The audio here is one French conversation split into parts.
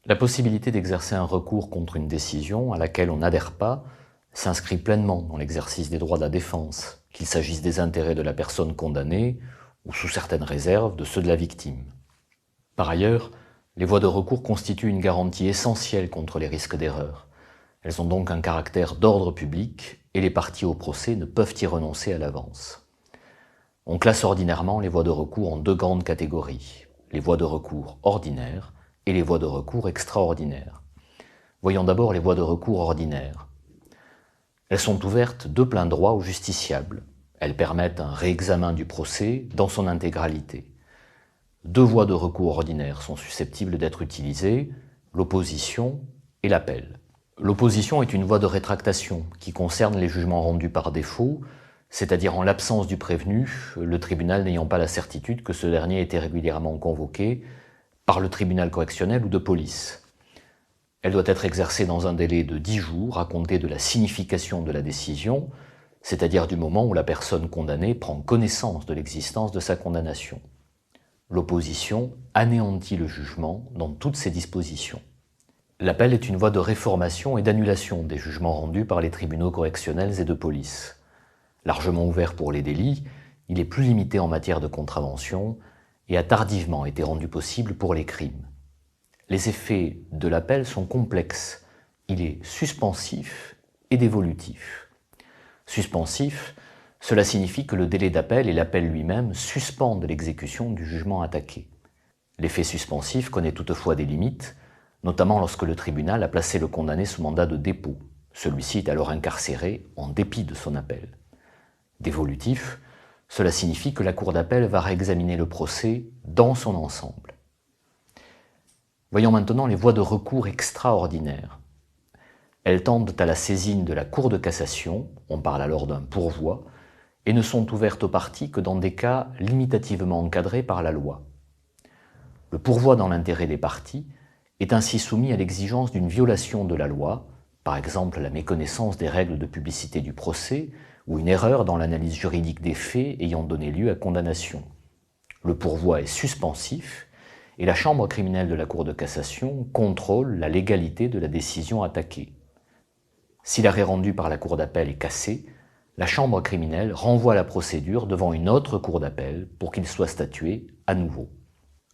La possibilité d'exercer un recours contre une décision à laquelle on n'adhère pas s'inscrit pleinement dans l'exercice des droits de la défense, qu'il s'agisse des intérêts de la personne condamnée ou, sous certaines réserves, de ceux de la victime. Par ailleurs, les voies de recours constituent une garantie essentielle contre les risques d'erreur. Elles ont donc un caractère d'ordre public et les parties au procès ne peuvent y renoncer à l'avance. On classe ordinairement les voies de recours en deux grandes catégories, les voies de recours ordinaires et les voies de recours extraordinaires. Voyons d'abord les voies de recours ordinaires. Elles sont ouvertes de plein droit aux justiciables. Elles permettent un réexamen du procès dans son intégralité. Deux voies de recours ordinaires sont susceptibles d'être utilisées, l'opposition et l'appel. L'opposition est une voie de rétractation qui concerne les jugements rendus par défaut, c'est-à-dire en l'absence du prévenu, le tribunal n'ayant pas la certitude que ce dernier ait été régulièrement convoqué par le tribunal correctionnel ou de police. Elle doit être exercée dans un délai de 10 jours à compter de la signification de la décision, c'est-à-dire du moment où la personne condamnée prend connaissance de l'existence de sa condamnation. L'opposition anéantit le jugement dans toutes ses dispositions. L'appel est une voie de réformation et d'annulation des jugements rendus par les tribunaux correctionnels et de police. Largement ouvert pour les délits, il est plus limité en matière de contravention et a tardivement été rendu possible pour les crimes. Les effets de l'appel sont complexes. Il est suspensif et dévolutif. Suspensif, cela signifie que le délai d'appel et l'appel lui-même suspendent l'exécution du jugement attaqué. L'effet suspensif connaît toutefois des limites, notamment lorsque le tribunal a placé le condamné sous mandat de dépôt. Celui-ci est alors incarcéré en dépit de son appel. Dévolutif, cela signifie que la cour d'appel va réexaminer le procès dans son ensemble. Voyons maintenant les voies de recours extraordinaires. Elles tendent à la saisine de la Cour de cassation, on parle alors d'un pourvoi, et ne sont ouvertes aux parties que dans des cas limitativement encadrés par la loi. Le pourvoi dans l'intérêt des parties est ainsi soumis à l'exigence d'une violation de la loi, par exemple la méconnaissance des règles de publicité du procès ou une erreur dans l'analyse juridique des faits ayant donné lieu à condamnation. Le pourvoi est suspensif et la chambre criminelle de la Cour de cassation contrôle la légalité de la décision attaquée. Si l'arrêt rendu par la Cour d'appel est cassé, la chambre criminelle renvoie la procédure devant une autre Cour d'appel pour qu'il soit statué à nouveau.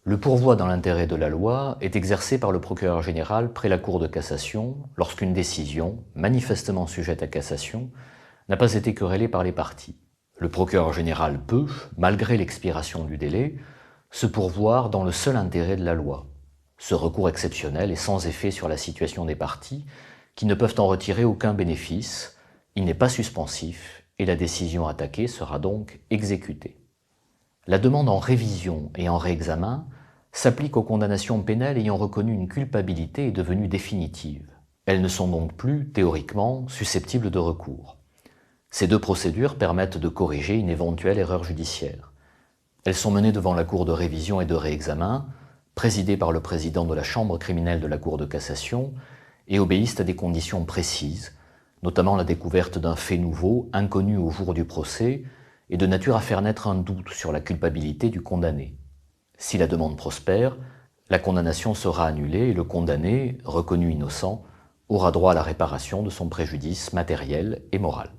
Le pourvoi dans l'intérêt de la loi est exercé par le procureur général près la Cour de cassation lorsqu'une décision, manifestement sujette à cassation, n'a pas été querellée par les parties. Le procureur général peut, malgré l'expiration du délai, se pourvoir dans le seul intérêt de la loi. Ce recours exceptionnel est sans effet sur la situation des parties, qui ne peuvent en retirer aucun bénéfice, il n'est pas suspensif et la décision attaquée sera donc exécutée. La demande en révision et en réexamen s'applique aux condamnations pénales ayant reconnu une culpabilité et devenue définitive. Elles ne sont donc plus, théoriquement, susceptibles de recours. Ces deux procédures permettent de corriger une éventuelle erreur judiciaire. Elles sont menées devant la Cour de révision et de réexamen, présidée par le président de la chambre criminelle de la Cour de cassation, et obéissent à des conditions précises, notamment la découverte d'un fait nouveau, inconnu au jour du procès, et de nature à faire naître un doute sur la culpabilité du condamné. Si la demande prospère, la condamnation sera annulée et le condamné, reconnu innocent, aura droit à la réparation de son préjudice matériel et moral.